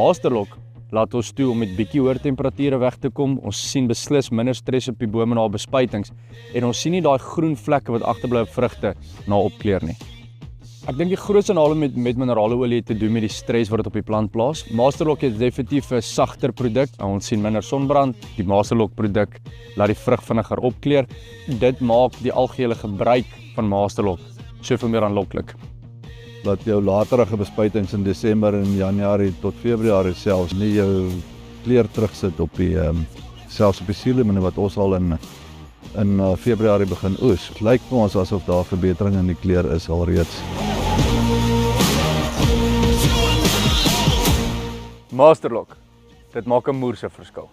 Masterlock laat ons toe om met bietjie hoër temperature weg te kom. Ons sien beslis minder stres op die bome na bespuitings en ons sien nie daai groen vlekke wat agterbly op vrugte na opkleur nie. Ek dink die grootste nadeel met mineraleolie het te doen met die stres wat dit op die plant plaas. Masterlock is definitief 'n sagter produk. Ons sien minder sonbrand. Die Masterlock produk laat die vrug vinniger opkleur. Dit maak die algehele gebruik van Masterlock soveel meer aanloklik. Dat jou laterige bespuitings in Desember en Januarie tot Februarie selfs nie jou kleur terugsit op die selfs op die suurlemoene wat ons al in Februarie begin oes. Het lyk vir ons asof daar verbetering in die kleur is alreeds. Masterlock, dit maak 'n moerse verskil.